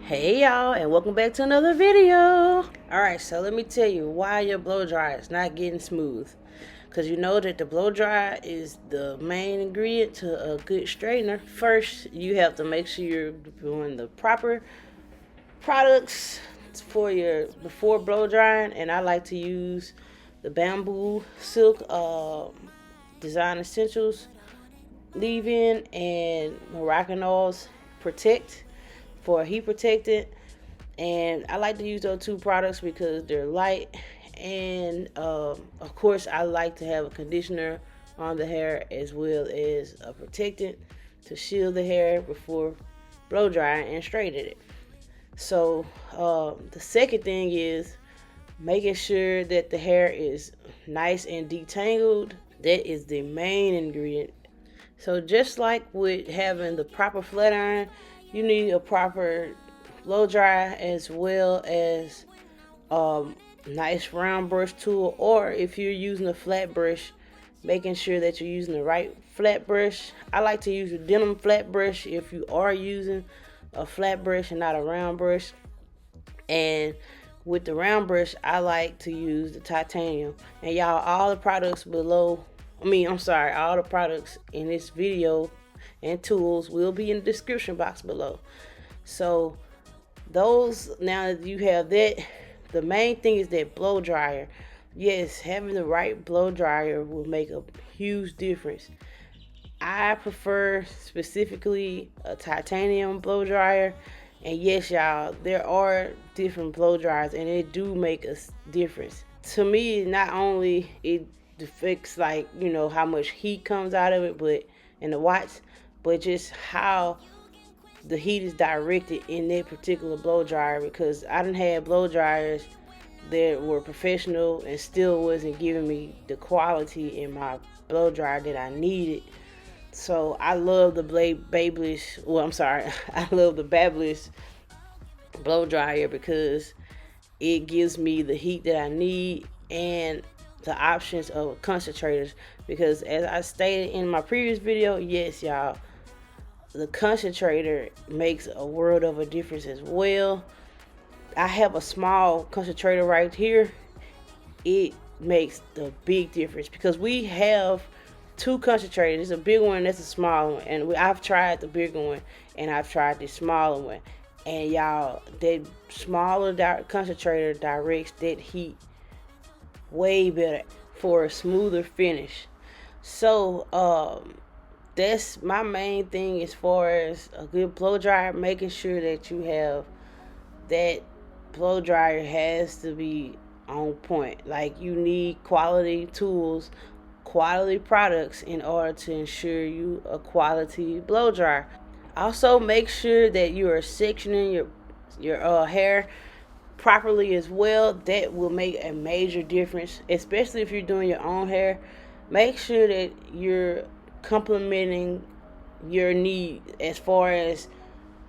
Hey y'all, and welcome back to another video. Alright, so let me tell you why your blow dryer is not getting smooth. Because you know that the blow dryer is the main ingredient to a good straightener. First, you have to make sure you're doing the proper products for your before blow drying. And I like to use the bamboo silk design essentials leave-in and Moroccan protect for heat protectant. And I like to use those two products because they're light, and of course I like to have a conditioner on the hair as well as a protectant to shield the hair before blow drying and straighten it. So the second thing is making sure that the hair is nice and detangled. That is the main ingredient. So just like with having the proper flat iron, you need a proper blow dryer as well as nice round brush tool, or if you're using a flat brush, making sure that you're using the right flat brush. I like to use a denim flat brush if you are using a flat brush and not a round brush. And with the round brush, I like to use the titanium. And y'all, all the products below, all the products in this video and tools will be in the description box below. So those, now that you have that, the main thing is that blow dryer. Yes, having the right blow dryer will make a huge difference. I prefer specifically a titanium blow dryer. And yes, y'all, there are different blow dryers and they do make a difference. To me, not only it affects, like, you know, how much heat comes out of it, but in the watts, but just how the heat is directed in that particular blow dryer. Because I done had blow dryers that were professional and still wasn't giving me the quality in my blow dryer that I needed. So I love the Babyliss, I love the Babyliss blow dryer because it gives me the heat that I need and the options of concentrators. Because as I stated in my previous video, yes y'all, the concentrator makes a world of a difference as well. I have a small concentrator right here. It makes the big difference because we have two concentrators. There's a big one, that's a small one, and I've tried the bigger one and I've tried the smaller one. And y'all, that smaller concentrator directs that heat way better for a smoother finish. So that's my main thing as far as a good blow dryer. Making sure that you have that blow dryer has to be on point. Like, you need quality tools, quality products in order to ensure you a quality blow dryer. Also, make sure that you are sectioning your hair properly as well. That will make a major difference, especially if you're doing your own hair. Make sure that you're complementing your need. As far as,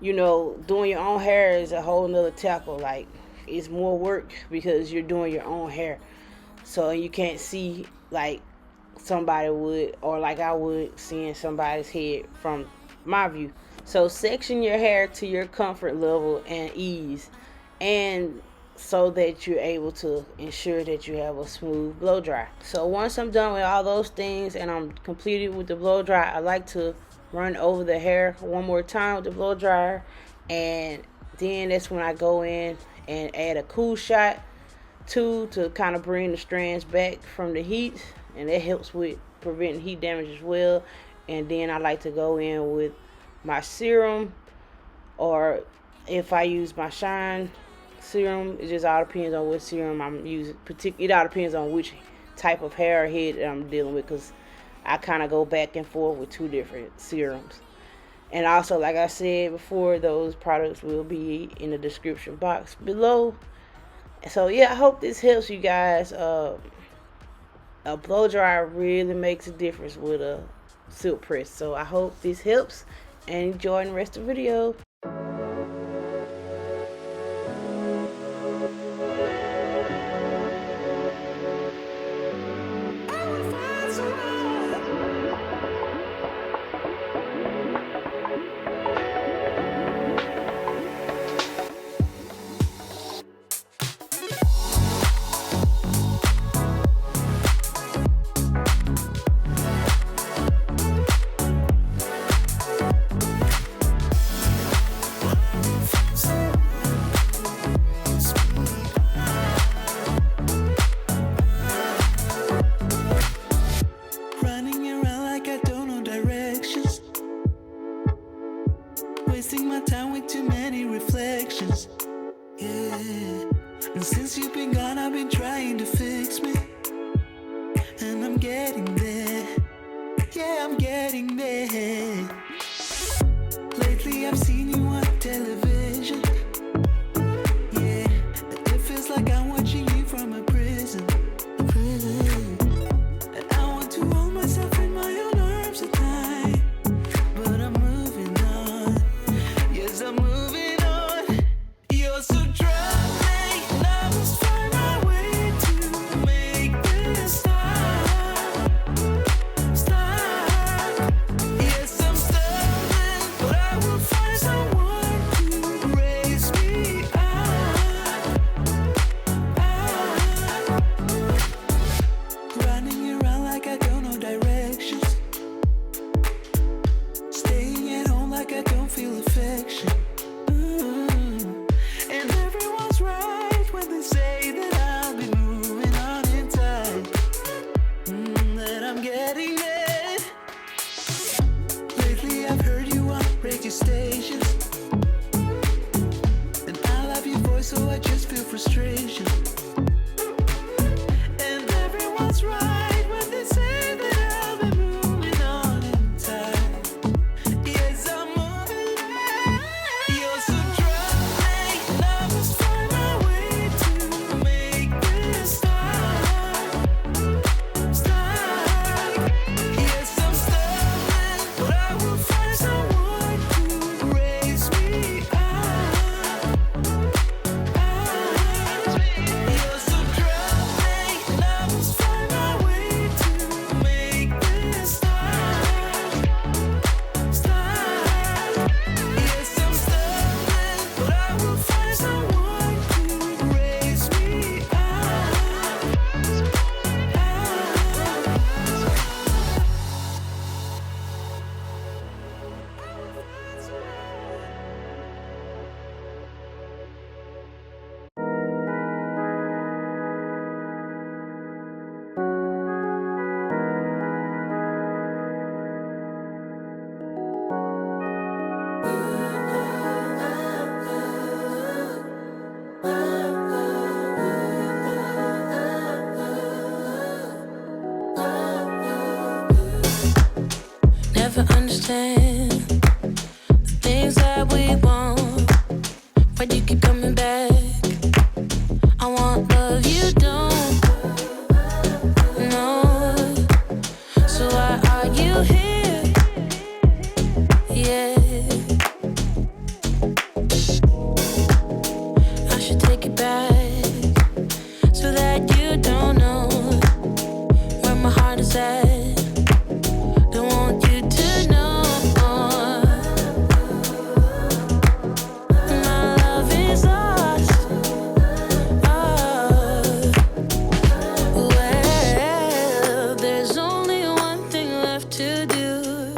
you know, doing your own hair is a whole nother tackle. Like, it's more work because you're doing your own hair, so you can't see like somebody would, or like I would seeing somebody's head from my view. So section your hair to your comfort level and ease, and so that you're able to ensure that you have a smooth blow dry. So once I'm done with all those things and I'm completed with the blow dry, I like to run over the hair one more time with the blow dryer, and then that's when I go in and add a cool shot to kind of bring the strands back from the heat, and that helps with preventing heat damage as well. And then I like to go in with my serum, or if I use my shine serum, it just all depends on what serum I'm using. It all depends on which type of hair or head that I'm dealing with, because I kind of go back and forth with two different serums. And also, like I said before, those products will be in the description box below. So yeah, I hope this helps you guys. A blow dryer really makes a difference with a silk press. So I hope this helps, and enjoy the rest of the video. my time with too many reflections. Yeah. And since you've been gone, I've been trying to fix me. And I'm getting there. Yeah, I'm getting there. Lately I've seen you on television. Yeah, it feels like I'm watching you from a prison. And I want to hold myself in my own arms at night. But I'm moving on. Yes, I'm moving on. You're so drunk, and I must find my way to make this stop. Stop. Yes, I'm stumbling, but I will find someone to raise me up. Running around like I don't know directions. Staying at home like I don't feel affection. And everyone's right when they say that I'll be moving on in time. That I'm getting it. Lately I've heard you on radio stations. And I love your voice, so I just feel frustration. And everyone's right when they say that I'll be moving on in time. Yes, I'm moving on. You're so drunk, and I must find my way to make this stop. Stop. Yes, I'm stumbling, but I will find someone to raise me up. You're so drunk, and I must find my way to make this stop. Stop. Yes, I'm stumbling, but I will find someone to raise me up. Never understand the things that we want, but you keep coming back. I want love you don't know, so why are you here? Yeah, I should take it back so that you don't know where my heart is at. Don't want you to know my love is lost. Oh, well, there's only one thing left to do.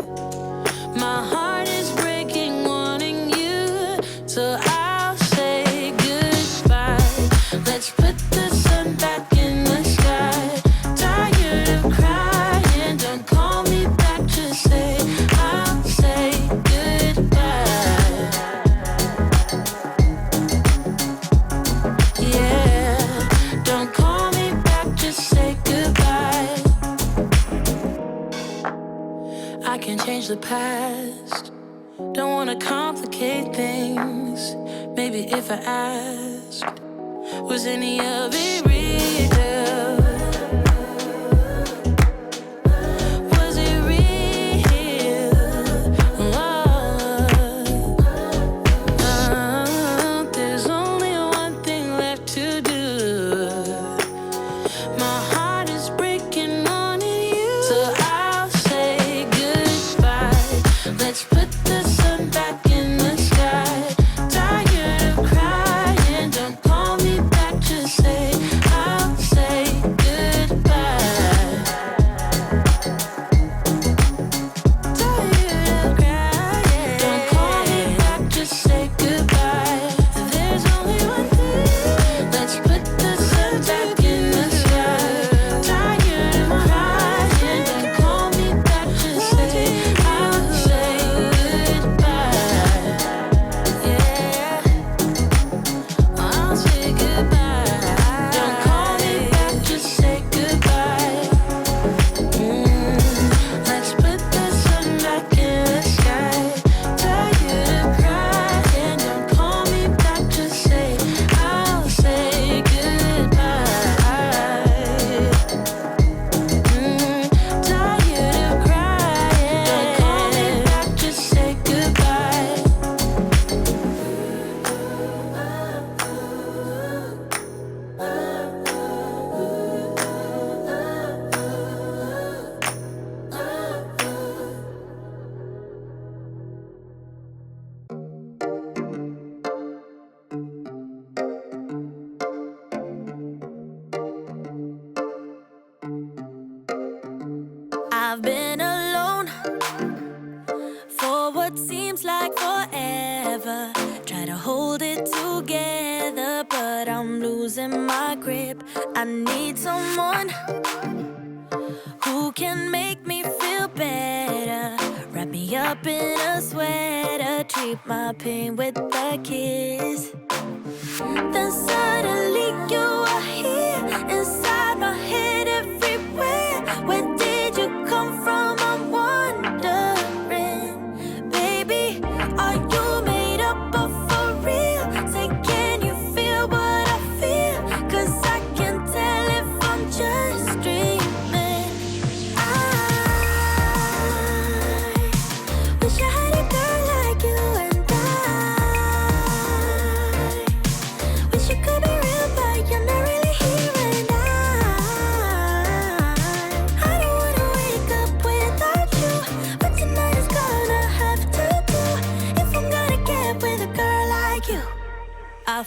My heart is breaking, wanting you, so I'll say goodbye. Let's put the sun back in the sky. Tired of crying, don't call me back, just say I'll say goodbye. Yeah, don't call me back, just say goodbye. I can't change the past, don't wanna complicate things. Maybe if I asked, was any of it real? Was it real? There's only one thing left to do. My heart is breaking, wanting you, so I'll say goodbye. Let's put the sun back in the sky. Tired of crying, don't call me back, just say I'll say forever. Try to hold it together, but I'm losing my grip. I need someone who can make me feel better. Wrap me up in a sweater, treat my pain with a kiss. Then suddenly you are here, inside my head everywhere. Where did you come from? I'm wondering. Baby, are you made up of for real? Say, can you feel what I feel? 'Cause I can tell if I'm just dreaming. I wish I had a girl like you, and I wish you could be real, but you're not really here. And I don't wanna wake up without you, but tonight is gonna have to do if I'm gonna get with a girl like you. I